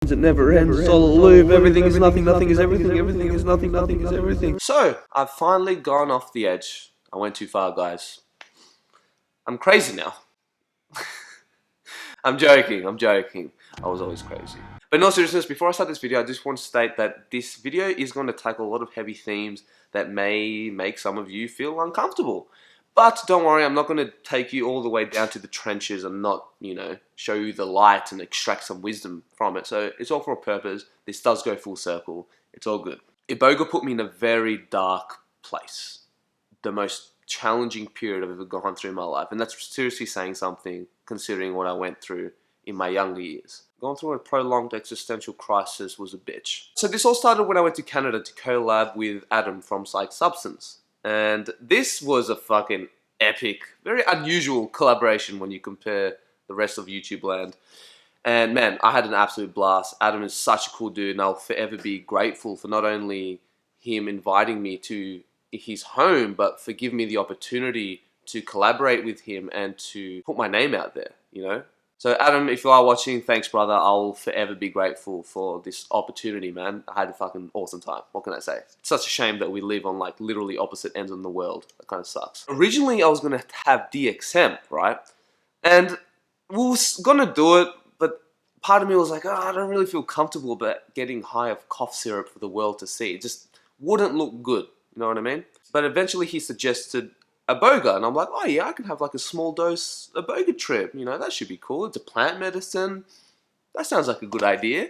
happens, it never ends, it's all a loop, everything is nothing, nothing is everything, everything is nothing, nothing is everything. So, I've finally gone off the edge. I went too far, guys. I'm crazy now. I'm joking. I was always crazy. But in all seriousness, before I start this video, I just want to state that this video is going to tackle a lot of heavy themes that may make some of you feel uncomfortable. But don't worry, I'm not going to take you all the way down to the trenches and not, show you the light and extract some wisdom from it. So it's all for a purpose. This does go full circle. It's all good. Iboga put me in a very dark place. The most challenging period I've ever gone through in my life. And that's seriously saying something, considering what I went through in my younger years. Going through a prolonged existential crisis was a bitch. So this all started when I went to Canada to collab with Adam from PsychedSubstance. And this was a fucking epic, very unusual collaboration when you compare the rest of YouTube land. And man, I had an absolute blast. Adam is such a cool dude, and I'll forever be grateful for not only him inviting me to his home, but for giving me the opportunity to collaborate with him and to put my name out there, So Adam, if you are watching, thanks brother. I'll forever be grateful for this opportunity, man. I had a fucking awesome time. What can I say? It's such a shame that we live on like literally opposite ends of the world. That kind of sucks. Originally, I was going to have DXM, right? And we was going to do it, but part of me was like, oh, I don't really feel comfortable about getting high of cough syrup for the world to see. It just wouldn't look good. You know what I mean? But eventually he suggested Iboga, and I'm like, oh yeah, I can have like a small dose Iboga trip, that should be cool. It's a plant medicine. That sounds like a good idea.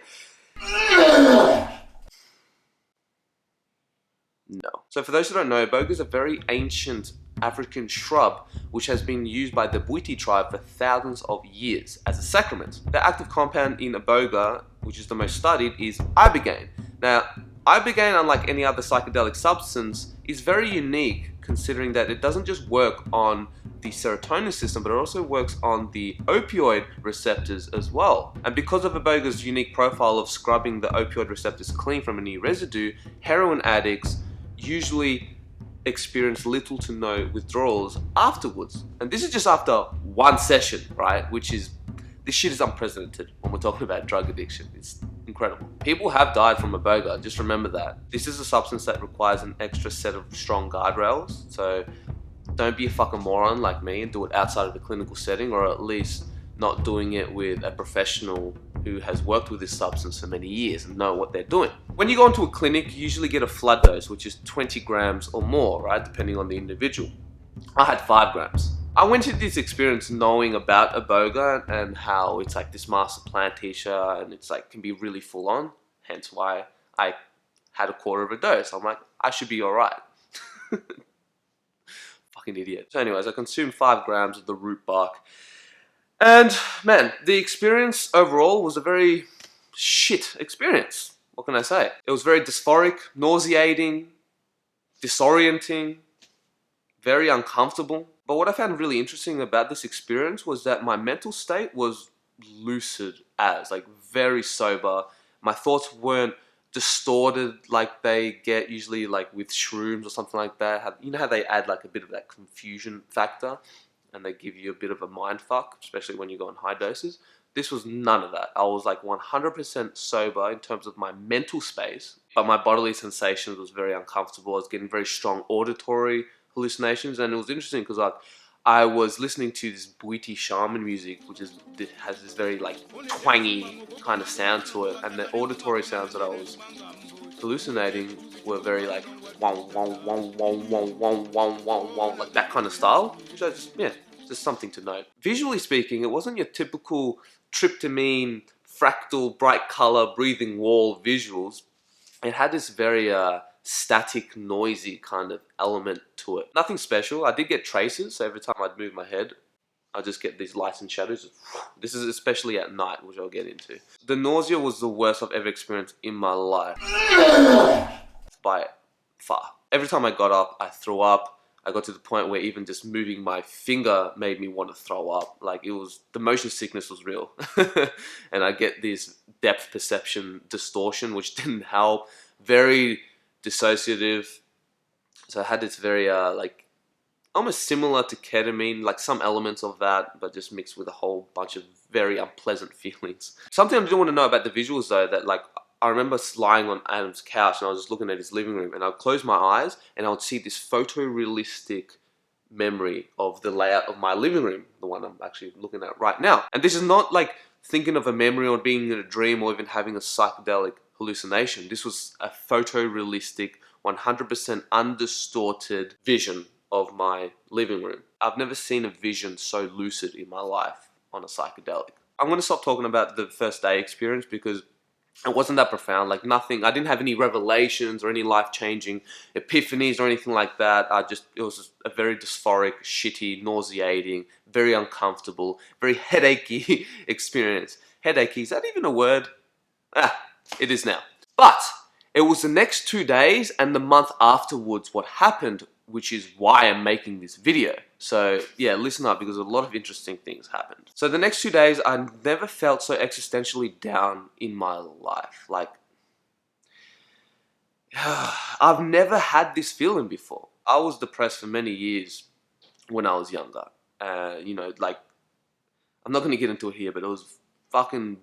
No. So for those who don't know, Iboga is a very ancient African shrub which has been used by the Bwiti tribe for thousands of years as a sacrament. The active compound in Iboga, which is the most studied, is Ibogaine. Now, Ibogaine, unlike any other psychedelic substance, is very unique considering that it doesn't just work on the serotonin system, but it also works on the opioid receptors as well. And because of Iboga's unique profile of scrubbing the opioid receptors clean from any residue, heroin addicts usually experience little to no withdrawals afterwards. And this is just after one session, right? This shit is unprecedented when we're talking about drug addiction. It's incredible. People have died from Iboga, just remember that. This is a substance that requires an extra set of strong guardrails, so don't be a fucking moron like me and do it outside of the clinical setting, or at least not doing it with a professional who has worked with this substance for many years and know what they're doing. When you go into a clinic, you usually get a flood dose, which is 20 grams or more, right? Depending on the individual. I had 5 grams. I went into this experience knowing about Iboga and how it's like this master plant teacher and it's like can be really full on, hence why I had a quarter of a dose. I'm like, I should be alright. Fucking idiot. So anyways, I consumed 5 grams of the root bark. And man, the experience overall was a very shit experience. What can I say? It was very dysphoric, nauseating, disorienting, very uncomfortable. But what I found really interesting about this experience was that my mental state was lucid as, like very sober. My thoughts weren't distorted like they get usually like with shrooms or something like that. You know how they add like a bit of that confusion factor and they give you a bit of a mind fuck, especially when you go in high doses. This was none of that. I was like 100% sober in terms of my mental space, but my bodily sensations was very uncomfortable. I was getting very strong auditory hallucinations, and it was interesting because like I was listening to this Bwiti shaman music, which has this very like twangy kind of sound to it, and the auditory sounds that I was hallucinating were very like wong wong wong wong wong wong wong wong wong, like that kind of style, which I just something to note. Visually speaking, it wasn't your typical tryptamine fractal bright color breathing wall visuals. It had this very static, noisy kind of element to it. Nothing special. I did get traces, so every time I'd move my head, I just get these lights and shadows. This is especially at night, which I'll get into. The nausea was the worst I've ever experienced in my life. By far. Every time I got up, I threw up. I got to the point where even just moving my finger made me want to throw up. Like the motion sickness was real. And I get this depth perception distortion, which didn't help. Very dissociative. So I had this very almost similar to ketamine, like some elements of that, but just mixed with a whole bunch of very unpleasant feelings. Something I do want to know about the visuals though, that like, I remember lying on Adam's couch and I was just looking at his living room, and I'd close my eyes and I would see this photorealistic memory of the layout of my living room, the one I'm actually looking at right now. And this is not like thinking of a memory or being in a dream or even having a psychedelic hallucination. This was a photorealistic, 100% undistorted vision of my living room. I've never seen a vision so lucid in my life on a psychedelic. I'm going to stop talking about the first day experience because it wasn't that profound. Like nothing, I didn't have any revelations or any life-changing epiphanies or anything like that. It was just a very dysphoric, shitty, nauseating, very uncomfortable, very headachy experience. Headachy, is that even a word? It is now. But it was the next 2 days and the month afterwards what happened, which is why I'm making this video. So yeah, listen up because a lot of interesting things happened. So the next 2 days, I never felt so existentially down in my life. Like, I've never had this feeling before. I was depressed for many years when I was younger. You know, like, I'm not going to get into it here, but it was fucking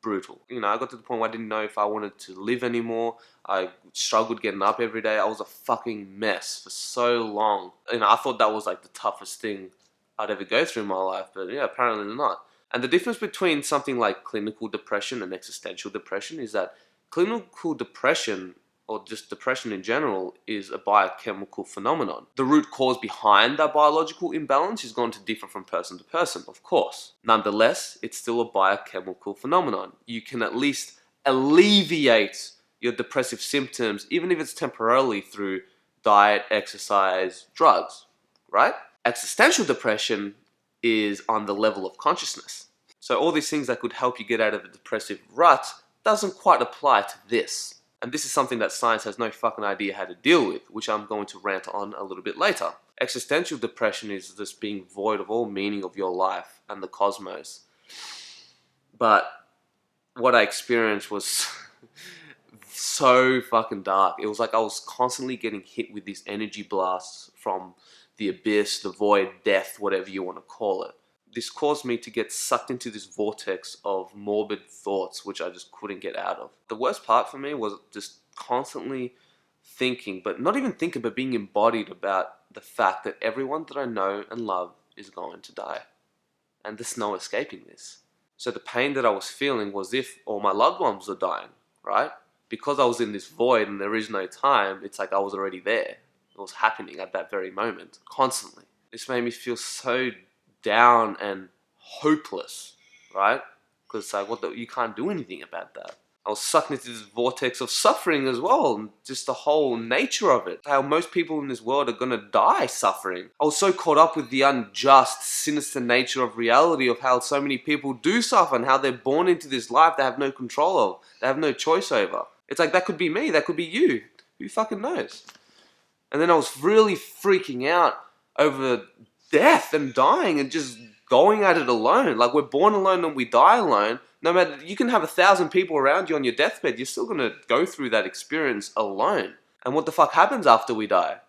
brutal. You know, I got to the point where I didn't know if I wanted to live anymore. I struggled getting up every day. I was a fucking mess for so long. You know, I thought that was like the toughest thing I'd ever go through in my life, but yeah, apparently not. And the difference between something like clinical depression and existential depression is that clinical depression, or just depression in general, is a biochemical phenomenon. The root cause behind that biological imbalance is going to differ from person to person, of course. Nonetheless, it's still a biochemical phenomenon. You can at least alleviate your depressive symptoms, even if it's temporarily through diet, exercise, drugs, right? Existential depression is on the level of consciousness. So all these things that could help you get out of a depressive rut doesn't quite apply to this. And this is something that science has no fucking idea how to deal with, which I'm going to rant on a little bit later. Existential depression is just being void of all meaning of your life and the cosmos. But what I experienced was so fucking dark. It was like I was constantly getting hit with these energy blasts from the abyss, the void, death, whatever you want to call it. This caused me to get sucked into this vortex of morbid thoughts, which I just couldn't get out of. The worst part for me was just constantly thinking, but not even thinking, but being embodied about the fact that everyone that I know and love is going to die. And there's no escaping this. So the pain that I was feeling was if all my loved ones were dying, right? Because I was in this void and there is no time, it's like I was already there. It was happening at that very moment, constantly. This made me feel so down and hopeless, right? Because it's like, you can't do anything about that. I was sucked into this vortex of suffering as well, and just the whole nature of it. How most people in this world are gonna die suffering. I was so caught up with the unjust, sinister nature of reality of how so many people do suffer and how they're born into this life they have no control of, they have no choice over. It's like, that could be me, that could be you. Who fucking knows? And then I was really freaking out over death and dying and just going at it alone. Like, we're born alone and we die alone. No matter, you can have 1,000 people around you on your deathbed, you're still gonna go through that experience alone. And what the fuck happens after we die?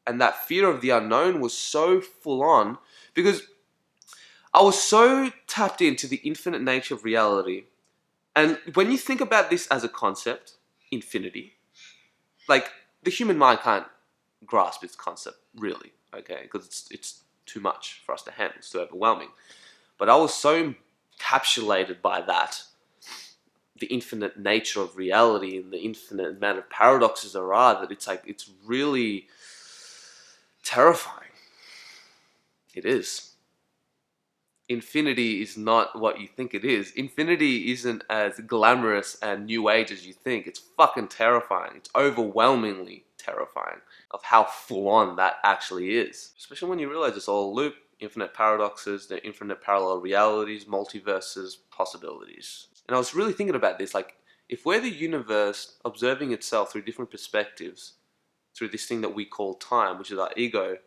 And that fear of the unknown was so full on because I was so tapped into the infinite nature of reality. And when you think about this as a concept, infinity, like, the human mind can't grasp its concept, really, okay? Because it's too much for us to handle. It's too overwhelming. But I was so encapsulated by that, the infinite nature of reality and the infinite amount of paradoxes there are, that it's like, it's really terrifying. It is. Infinity is not what you think it is. Infinity isn't as glamorous and new age as you think. It's fucking terrifying. It's overwhelmingly terrifying of how full on that actually is. Especially when you realize it's all a loop, infinite paradoxes, the infinite parallel realities, multiverses, possibilities. And I was really thinking about this, like, if we're the universe observing itself through different perspectives, through this thing that we call time, which is our ego,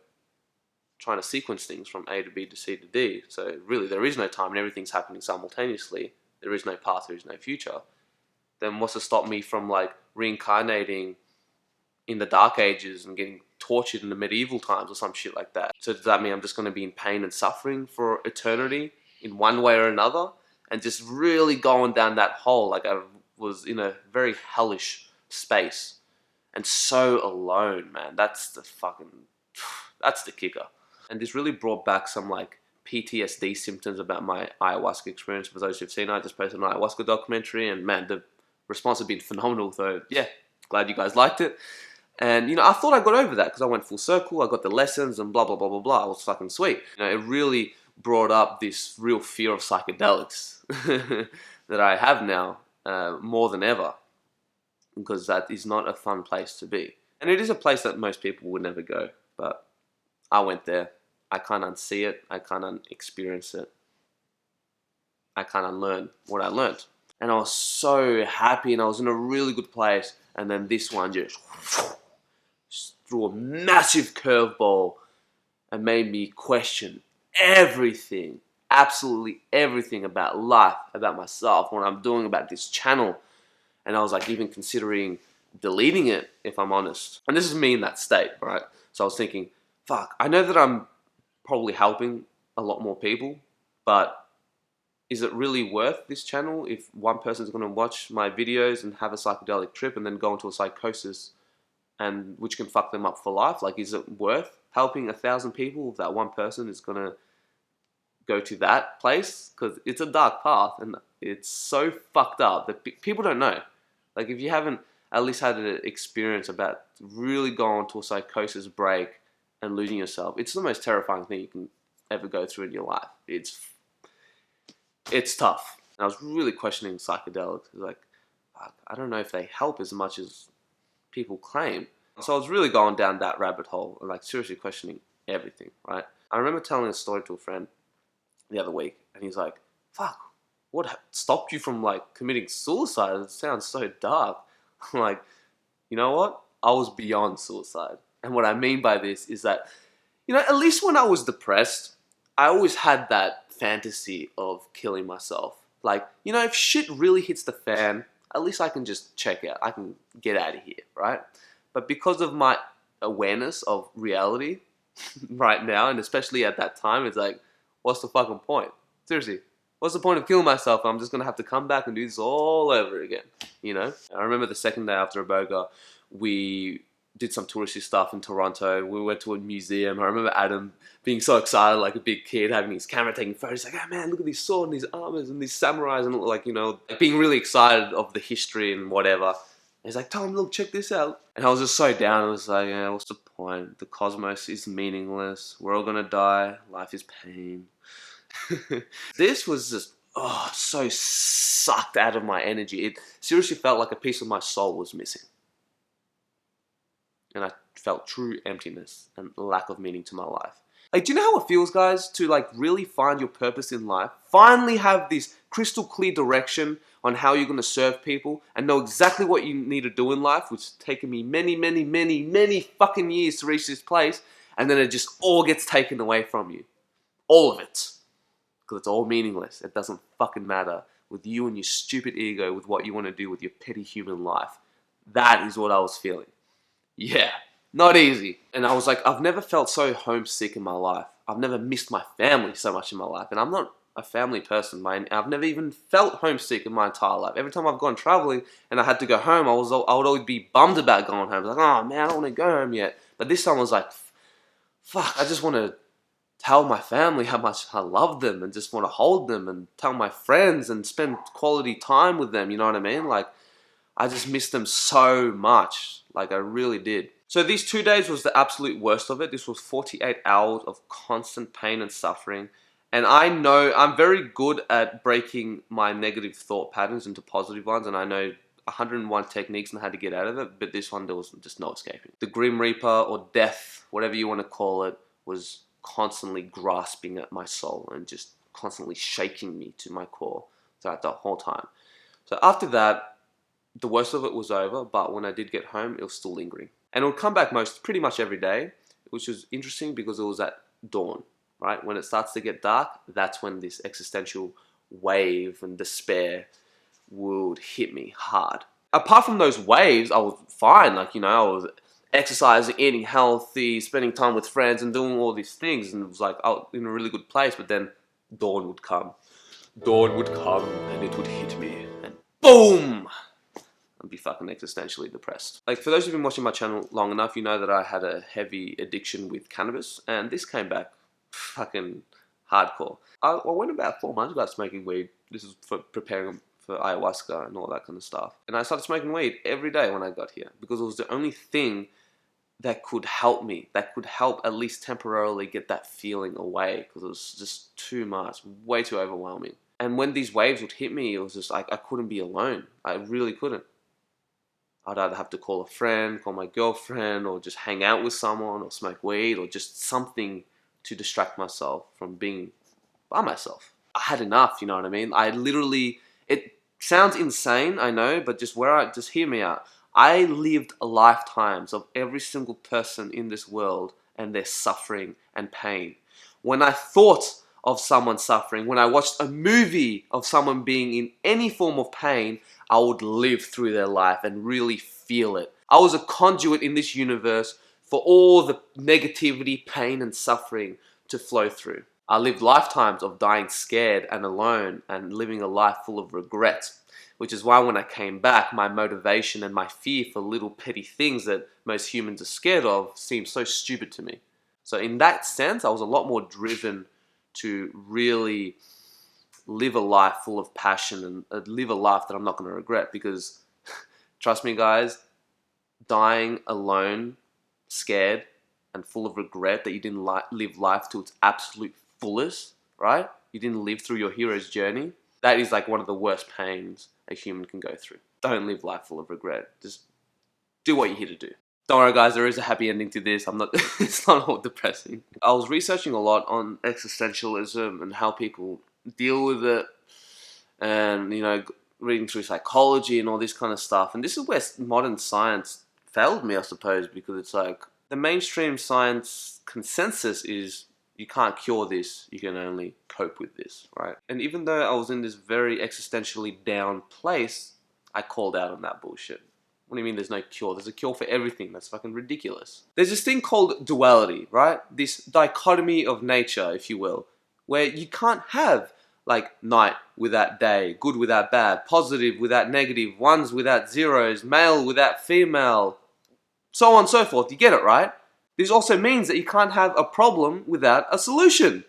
trying to sequence things from A to B to C to D. So really there is no time and everything's happening simultaneously. There is no past, there is no future. Then what's to stop me from like reincarnating in the dark ages and getting tortured in the medieval times or some shit like that. So does that mean I'm just going to be in pain and suffering for eternity in one way or another? And just really going down that hole, like I was in a very hellish space and so alone, man. That's the kicker. And this really brought back some like PTSD symptoms about my ayahuasca experience. For those who've seen it, I just posted an ayahuasca documentary, and man, the response has been phenomenal. So yeah, glad you guys liked it. And, you know, I thought I got over that because I went full circle. I got the lessons and blah, blah, blah, blah, blah. It was fucking sweet. You know, it really brought up this real fear of psychedelics that I have now more than ever, because that is not a fun place to be. And it is a place that most people would never go. But I went there. I can't unsee it. I can't experience it. I can't unlearn what I learned. And I was so happy and I was in a really good place. And then this one just threw a massive curveball and made me question everything, absolutely everything about life, about myself, what I'm doing, about this channel. And I was like even considering deleting it, if I'm honest. And this is me in that state, right? So I was thinking, fuck, I know that I'm probably helping a lot more people, but is it really worth this channel if one person's going to watch my videos and have a psychedelic trip and then go into a psychosis, and which can fuck them up for life? Like, is it worth helping 1,000 people if that one person is going to go to that place? Because it's a dark path and it's so fucked up that people don't know. Like, if you haven't at least had an experience about really going to a psychosis break and losing yourself, it's the most terrifying thing you can ever go through in your life. It's tough. And I was really questioning psychedelics. Like, I don't know if they help as much as people claim. So I was really going down that rabbit hole and like seriously questioning everything, right? I remember telling a story to a friend the other week, and he's like, fuck, what stopped you from like committing suicide? It sounds so dark. I'm like, you know what? I was beyond suicide. And what I mean by this is that, you know, at least when I was depressed, I always had that fantasy of killing myself. Like, you know, if shit really hits the fan, at least I can just check out. I can get out of here, right? But because of my awareness of reality right now, and especially at that time, it's like, what's the fucking point? Seriously, what's the point of killing myself? I'm just going to have to come back and do this all over again, you know? I remember the second day after Iboga, we did some touristy stuff in Toronto. We went to a museum. I remember Adam being so excited, like a big kid, having his camera taking photos. Like, oh man, look at this sword and these armors and these samurais, and like, you know, being really excited of the history and whatever. And he's like, Tom, look, check this out. And I was just so down. I was like, yeah, what's the point? The cosmos is meaningless. We're all gonna die. Life is pain. This was just, so sucked out of my energy. It seriously felt like a piece of my soul was missing. And I felt true emptiness and lack of meaning to my life. Like, do you know how it feels, guys, to like really find your purpose in life? Finally have this crystal clear direction on how you're going to serve people and know exactly what you need to do in life, which has taken me many fucking years to reach this place, and then it just all gets taken away from you. All of it. Because it's all meaningless. It doesn't fucking matter with you and your stupid ego, with what you want to do with your petty human life. That is what I was feeling. Yeah, not easy. And I was like, I've never felt so homesick in my life. I've never missed my family so much in my life. And I'm not a family person. I've never even felt homesick in my entire life. Every time I've gone traveling and I had to go home, I would always be bummed about going home. I was like, oh man, I don't want to go home yet. But this time I was like, fuck, I just want to tell my family how much I love them and just want to hold them and tell my friends and spend quality time with them. You know what I mean? Like, I just missed them so much. Like, I really did. So these 2 days was the absolute worst of it. This was 48 hours of constant pain and suffering. And I know I'm very good at breaking my negative thought patterns into positive ones. And I know 101 techniques on how to get out of it. But this one, there was just no escaping. The Grim Reaper or death, whatever you want to call it, was constantly grasping at my soul and just constantly shaking me to my core throughout the whole time. So after that, the worst of it was over, but when I did get home, it was still lingering. And it would come back pretty much every day, which was interesting because it was at dawn, right? When it starts to get dark, that's when this existential wave and despair would hit me hard. Apart from those waves, I was fine. Like, you know, I was exercising, eating healthy, spending time with friends, and doing all these things. And it was like, oh, in a really good place. But then dawn would come. Dawn would come, and it would hit me. And boom! I'd be fucking existentially depressed. Like, for those who've been watching my channel long enough, you know that I had a heavy addiction with cannabis. And this came back fucking hardcore. I went about 4 months without smoking weed. This is for preparing for ayahuasca and all that kind of stuff. And I started smoking weed every day when I got here because it was the only thing that could help me, that could help at least temporarily get that feeling away, because it was just too much, way too overwhelming. And when these waves would hit me, it was just like I couldn't be alone. I really couldn't. I'd either have to call a friend, call my girlfriend, or just hang out with someone, or smoke weed, or just something to distract myself from being by myself. I had enough, you know what I mean? I literally, it sounds insane, I know, but just hear me out. I lived lifetimes of every single person in this world and their suffering and pain. When I thought of someone suffering, when I watched a movie of someone being in any form of pain, I would live through their life and really feel it. I was a conduit in this universe for all the negativity, pain, and suffering to flow through. I lived lifetimes of dying scared and alone and living a life full of regret, which is why when I came back, my motivation and my fear for little petty things that most humans are scared of seemed so stupid to me. So in that sense, I was a lot more driven to really live a life full of passion and live a life that I'm not going to regret, because trust me guys, dying alone, scared, and full of regret that you didn't live life to its absolute fullest, right? You didn't live through your hero's journey. That is like one of the worst pains a human can go through. Don't live life full of regret. Just do what you're here to do. Don't worry guys, there is a happy ending to this. It's not all depressing. I was researching a lot on existentialism and how people deal with it, and you know, reading through psychology and all this kind of stuff. And this is where modern science failed me, I suppose, because it's like the mainstream science consensus is you can't cure this, you can only cope with this, right? And even though I was in this very existentially down place, I called out on that bullshit. What do you mean there's no cure? There's a cure for everything. That's fucking ridiculous. There's this thing called duality, right? This dichotomy of nature, if you will, where you can't have like night without day, good without bad, positive without negative, ones without zeros, male without female, so on and so forth. You get it, right? This also means that you can't have a problem without a solution.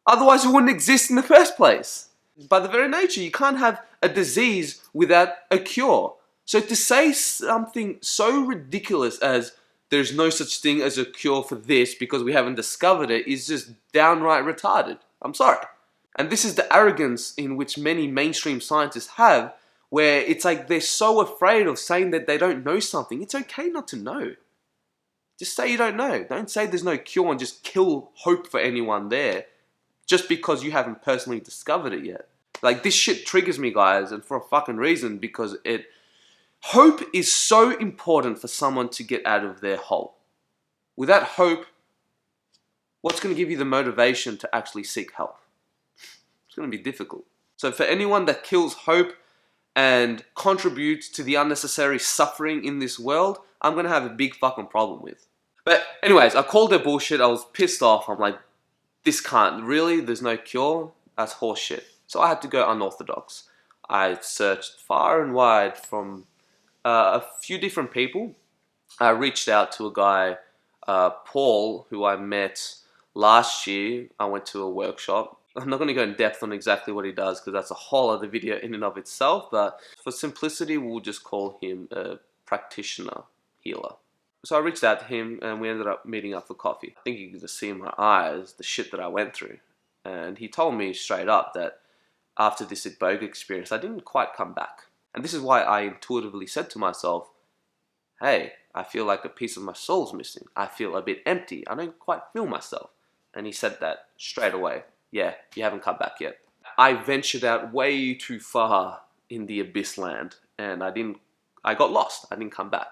Otherwise it wouldn't exist in the first place. By the very nature, you can't have a disease without a cure. So to say something so ridiculous as there's no such thing as a cure for this because we haven't discovered it is just downright retarded. I'm sorry. And this is the arrogance in which many mainstream scientists have, where it's like they're so afraid of saying that they don't know something. It's okay not to know. Just say you don't know. Don't say there's no cure and just kill hope for anyone there just because you haven't personally discovered it yet. Like, this shit triggers me, guys, and for a fucking reason, because hope is so important for someone to get out of their hole. Without hope, what's going to give you the motivation to actually seek help? It's going to be difficult. So for anyone that kills hope and contributes to the unnecessary suffering in this world, I'm going to have a big fucking problem with. But anyways, I called their bullshit. I was pissed off. I'm like, this can't, really? There's no cure? That's horseshit. So I had to go unorthodox. I searched far and wide from a few different people. I reached out to a guy, Paul, who I met last year. I went to a workshop. I'm not going to go in depth on exactly what he does because that's a whole other video in and of itself, but for simplicity, we'll just call him a practitioner healer. So I reached out to him and we ended up meeting up for coffee. I think you can just see in my eyes the shit that I went through. And he told me straight up that after this Iboga experience, I didn't quite come back. And this is why I intuitively said to myself, hey, I feel like a piece of my soul's missing. I feel a bit empty. I don't quite feel myself. And he said that straight away. Yeah, you haven't come back yet. I ventured out way too far in the abyss land and I got lost. I didn't come back.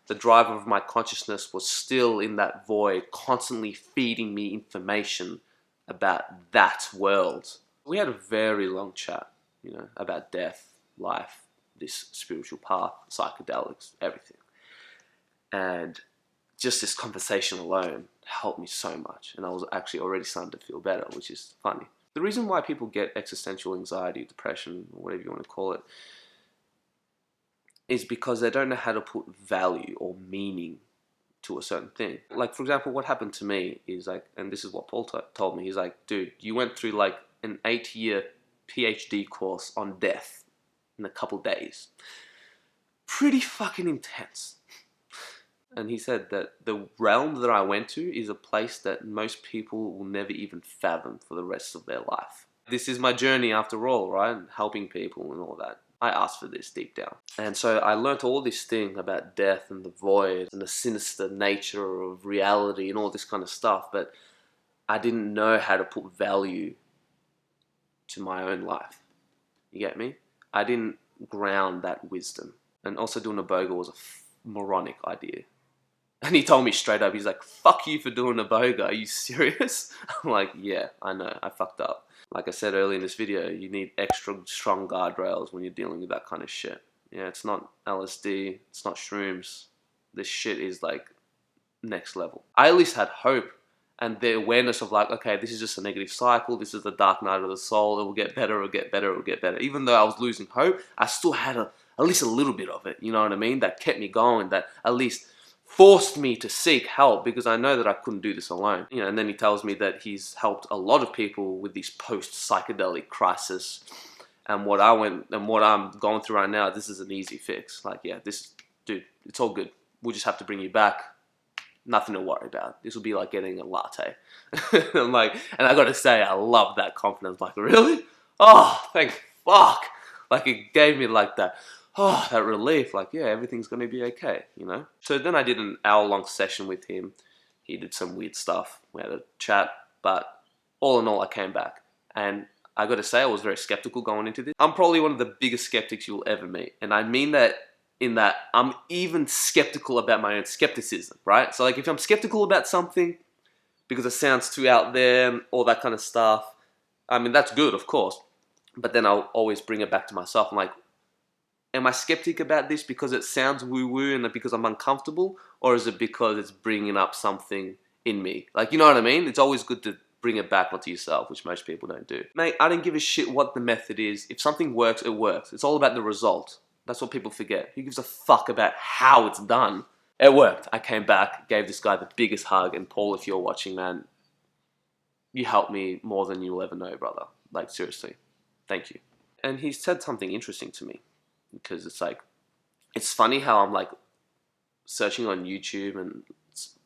The driver of my consciousness was still in that void, constantly feeding me information about that world. We had a very long chat, you know, about death, life, this spiritual path, psychedelics, everything. And just this conversation alone helped me so much. And I was actually already starting to feel better, which is funny. The reason why people get existential anxiety, depression, or whatever you want to call it, is because they don't know how to put value or meaning to a certain thing. Like, for example, what happened to me is like, and this is what Paul told me, he's like, dude, you went through like an 8-year PhD course on death in a couple days. Pretty fucking intense. And he said that the realm that I went to is a place that most people will never even fathom for the rest of their life. This is my journey after all, right? Helping people and all that. I asked for this deep down. And so I learned all this thing about death and the void and the sinister nature of reality and all this kind of stuff, but I didn't know how to put value to my own life. You get me? I didn't ground that wisdom. And also doing Iboga was a moronic idea. And he told me straight up, he's like, fuck you for doing Iboga, are you serious? I'm like, yeah, I know, I fucked up. Like I said earlier in this video, you need extra strong guardrails when you're dealing with that kind of shit. Yeah, it's not LSD, it's not shrooms. This shit is like next level. I at least had hope and the awareness of like, okay, this is just a negative cycle, this is the dark night of the soul, it will get better, it will get better, it will get better. Even though I was losing hope, I still had at least a little bit of it, you know what I mean? That kept me going, that at least forced me to seek help because I know that I couldn't do this alone. You know, and then he tells me that he's helped a lot of people with these post-psychedelic crisis. And what I'm going through right now, this is an easy fix. Like, yeah, dude, it's all good. We'll just have to bring you back. Nothing to worry about. This will be like getting a latte. I'm like, and I gotta say, I love that confidence. Like, really? Oh, thank fuck. Like, it gave me like that relief, like, yeah, everything's going to be okay, you know? So then I did an hour-long session with him. He did some weird stuff. We had a chat, but all in all, I came back. And I got to say, I was very skeptical going into this. I'm probably one of the biggest skeptics you'll ever meet. And I mean that in that I'm even skeptical about my own skepticism, right? So like, if I'm skeptical about something because it sounds too out there and all that kind of stuff, I mean, that's good, of course. But then I'll always bring it back to myself. I'm like, am I skeptic about this because it sounds woo-woo and because I'm uncomfortable? Or is it because it's bringing up something in me? Like, you know what I mean? It's always good to bring it back onto yourself, which most people don't do. Mate, I don't give a shit what the method is. If something works, it works. It's all about the result. That's what people forget. Who gives a fuck about how it's done? It worked. I came back, gave this guy the biggest hug. And Paul, if you're watching, man, you helped me more than you'll ever know, brother. Like, seriously. Thank you. And he said something interesting to me. Because it's like, it's funny how I'm like searching on YouTube and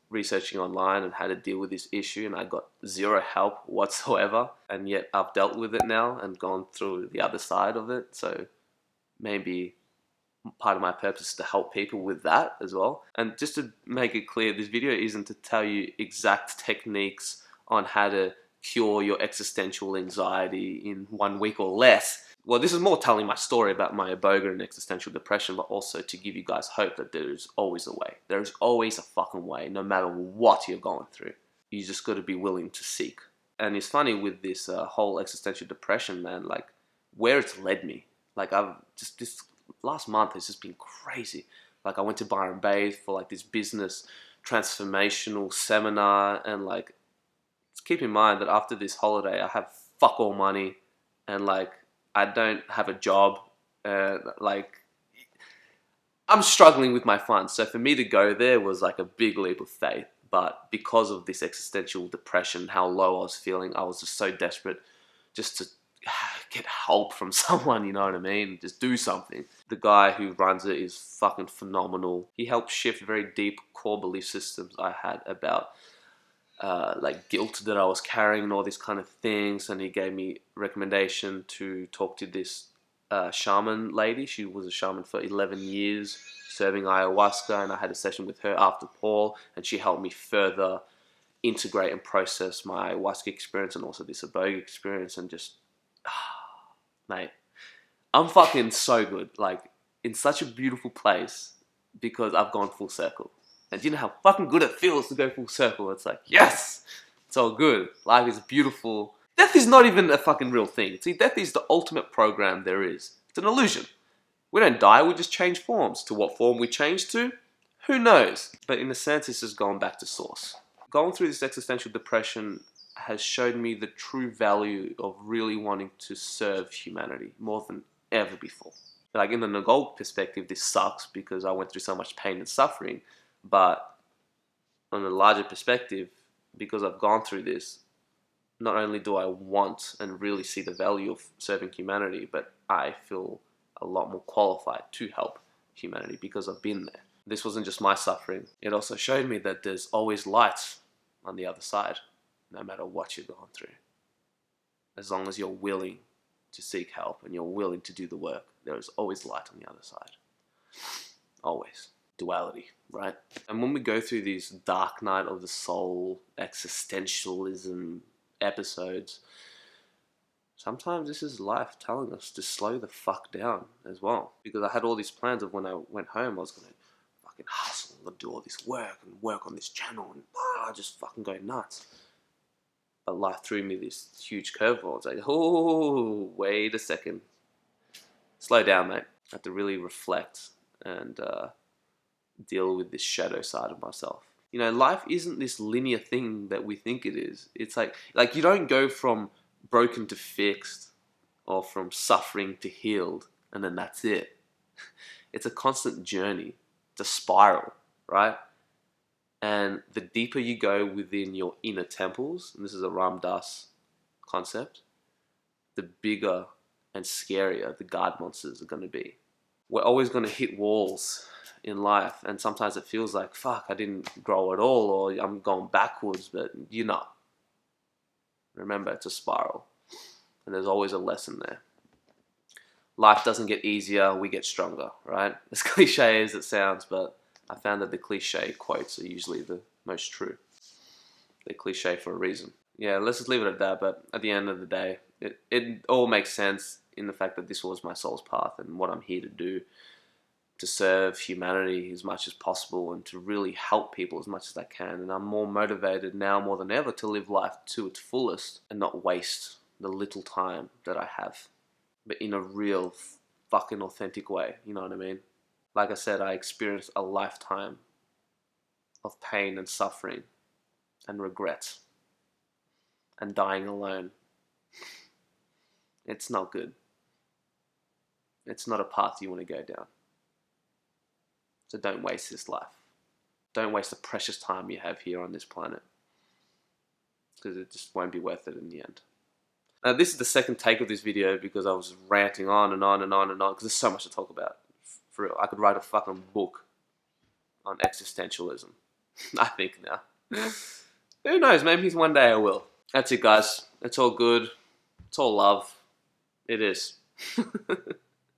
researching online on how to deal with this issue, and I got zero help whatsoever, and yet I've dealt with it now and gone through the other side of it. So maybe part of my purpose is to help people with that as well. And just to make it clear, this video isn't to tell you exact techniques on how to cure your existential anxiety in 1 week or less. Well, this is more telling my story about my Iboga and existential depression, but also to give you guys hope that there is always a way. There is always a fucking way, no matter what you're going through. You just got to be willing to seek. And it's funny with this whole existential depression, man, like where it's led me. Like this last month has just been crazy. Like I went to Byron Bay for like this business transformational seminar, and like, keep in mind that after this holiday, I have fuck all money, and like, I don't have a job, like, I'm struggling with my funds. So for me to go there was like a big leap of faith. But because of this existential depression, how low I was feeling, I was just so desperate just to get help from someone, you know what I mean? Just do something. The guy who runs it is fucking phenomenal. He helped shift very deep core belief systems I had about like guilt that I was carrying and all these kind of things, and he gave me recommendation to talk to this shaman lady. She was a shaman for 11 years serving ayahuasca, and I had a session with her after Paul, and she helped me further integrate and process my ayahuasca experience and also this Iboga experience, and just mate, I'm fucking so good, like in such a beautiful place because I've gone full circle. And do you know how fucking good it feels to go full circle? It's like, yes, it's all good. Life is beautiful. Death is not even a fucking real thing. See, death is the ultimate program there is. It's an illusion. We don't die, we just change forms. To what form we change to, Who knows? But in a sense, it's just going back to source. Going through this existential depression has showed me the true value of really wanting to serve humanity more than ever before. Like in the Nagol perspective, this sucks because I went through so much pain and suffering. But on a larger perspective, because I've gone through this, not only do I want and really see the value of serving humanity, but I feel a lot more qualified to help humanity because I've been there. This wasn't just my suffering. It also showed me that there's always light on the other side, no matter what you're going through. As long as you're willing to seek help and you're willing to do the work, there is always light on the other side. Always. Duality, right? And when we go through these dark night of the soul, existentialism episodes, sometimes this is life telling us to slow the fuck down as well. Because I had all these plans of when I went home, I was going to fucking hustle and do all this work and work on this channel and just fucking go nuts. But life threw me this huge curveball. It's like, oh, wait a second. Slow down, mate. I have to really reflect and deal with this shadow side of myself. You know, life isn't this linear thing that we think it is. It's like you don't go from broken to fixed or from suffering to healed and then that's it. It's a constant journey. It's a spiral, right? And the deeper you go within your inner temples, and this is a Ram Dass concept, the bigger and scarier the guard monsters are going to be. We're always going to hit walls in life, and sometimes it feels like, fuck, I didn't grow at all, or I'm going backwards, but you're not. Remember, it's a spiral, and there's always a lesson there. Life doesn't get easier, we get stronger, right? As cliche as it sounds, but I found that the cliche quotes are usually the most true. They're cliche for a reason. Yeah, let's just leave it at that, but at the end of the day, it all makes sense in the fact that this was my soul's path and what I'm here to do, to serve humanity as much as possible and to really help people as much as I can. And I'm more motivated now more than ever to live life to its fullest and not waste the little time that I have, but in a real fucking authentic way, you know what I mean? Like I said, I experienced a lifetime of pain and suffering and regret and dying alone. It's not good. It's not a path you want to go down. So don't waste this life. Don't waste the precious time you have here on this planet, because it just won't be worth it in the end. Now, this is the second take of this video because I was ranting on and on and on and on because there's so much to talk about. For real, I could write a fucking book on existentialism. I think now. Who knows, maybe one day I will. That's it, guys. It's all good. It's all love. It is.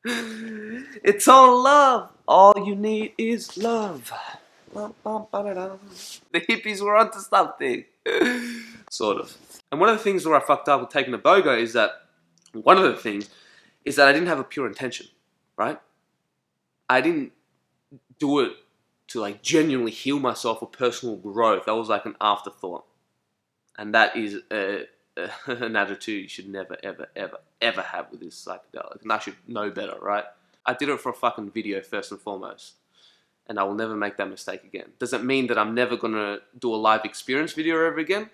It's all love. All you need is love. The hippies were onto something. Sort of. And one of the things where I fucked up with taking Iboga is that I didn't have a pure intention, right? I didn't do it to like genuinely heal myself or personal growth. That was like an afterthought. And that is an attitude you should never, ever, ever, ever have with this psychedelic. And I should know better, right? I did it for a fucking video first and foremost. And I will never make that mistake again. Does it mean that I'm never going to do a live experience video ever again?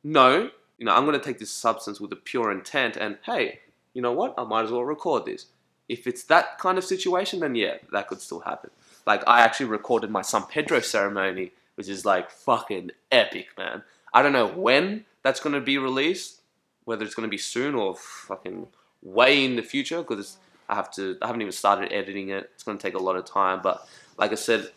No. You know, I'm going to take this substance with a pure intent and, hey, you know what? I might as well record this. If it's that kind of situation, then yeah, that could still happen. Like, I actually recorded my San Pedro ceremony, which is like fucking epic, man. I don't know when that's going to be released, whether it's going to be soon or fucking way in the future, because I haven't even started editing it. It's going to take a lot of time. But like I said,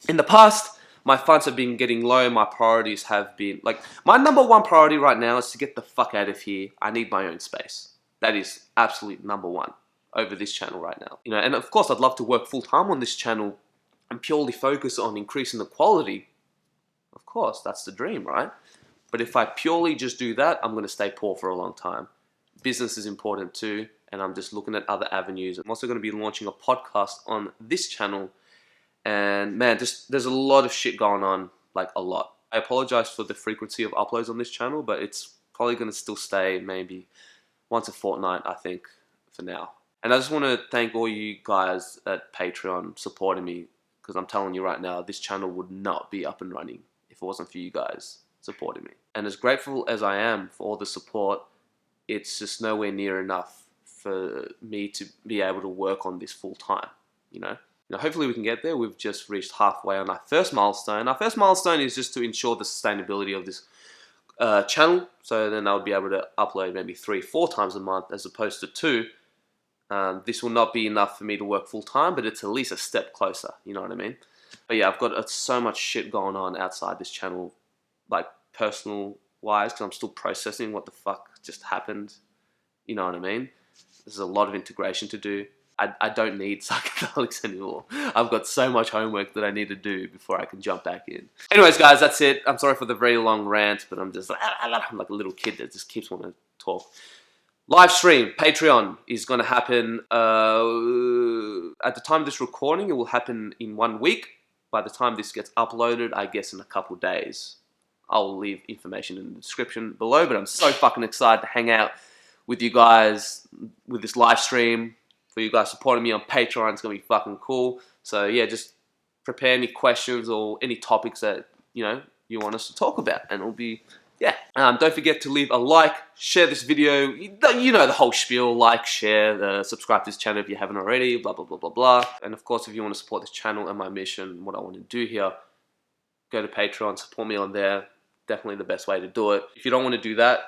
in the past, my funds have been getting low. My priorities have been, like, my number one priority right now is to get the fuck out of here. I need my own space. That is absolute number one over this channel right now. You know, and of course, I'd love to work full time on this channel and purely focus on increasing the quality. Of course, that's the dream, right? But if I purely just do that, I'm going to stay poor for a long time. Business is important too, and I'm just looking at other avenues. I'm also going to be launching a podcast on this channel, and man, there's a lot of shit going on, like a lot. I apologize for the frequency of uploads on this channel, but it's probably going to still stay maybe once a fortnight, I think, for now. And I just want to thank all you guys at Patreon supporting me, because I'm telling you right now, this channel would not be up and running if it wasn't for you guys supporting me. And as grateful as I am for all the support, it's just nowhere near enough for me to be able to work on this full time, you know? Hopefully we can get there. We've just reached halfway on our first milestone. Our first milestone is just to ensure the sustainability of this channel, so then I'll be able to upload maybe 3-4 times a month as opposed to 2. This will not be enough for me to work full time, but it's at least a step closer, you know what I mean? But yeah, I've got so much shit going on outside this channel, like personal wise, because I'm still processing what the fuck just happened, you know what I mean? There's a lot of integration to do. I don't need psychedelics anymore. I've got so much homework that I need to do before I can jump back in. Anyways, guys, that's it. I'm sorry for the very long rant, but I'm just I'm like a little kid that just keeps wanting to talk. Live stream, Patreon, is going to happen at the time of this recording. It will happen in 1 week. By the time this gets uploaded, I guess in a couple days. I'll leave information in the description below, but I'm so fucking excited to hang out with you guys with this live stream. For you guys supporting me on Patreon, it's going to be fucking cool. So yeah, just prepare any questions or any topics that, you want us to talk about, and it'll be, yeah. Don't forget to leave a like, share this video, you know the whole spiel, like, share, subscribe to this channel if you haven't already, blah, blah, blah, blah, blah. And of course, if you want to support this channel and my mission, what I want to do here, go to Patreon, support me on there. Definitely the best way to do it. If you don't want to do that,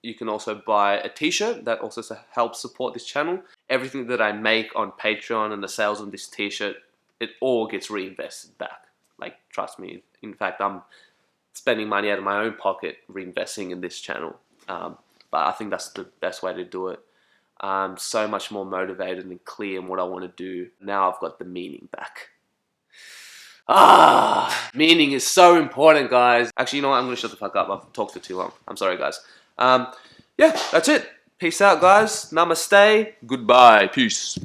you can also buy a t-shirt that also helps support this channel. Everything that I make on Patreon and the sales on this t-shirt, it all gets reinvested back. Like, trust me. In fact, I'm spending money out of my own pocket reinvesting in this channel. But I think that's the best way to do it. I'm so much more motivated and clear in what I want to do. Now I've got the meaning back. Meaning is so important, guys. Actually, you know what? I'm going to shut the fuck up. I've talked for too long. I'm sorry, guys. Yeah, that's it. Peace out, guys. Namaste. Goodbye. Peace.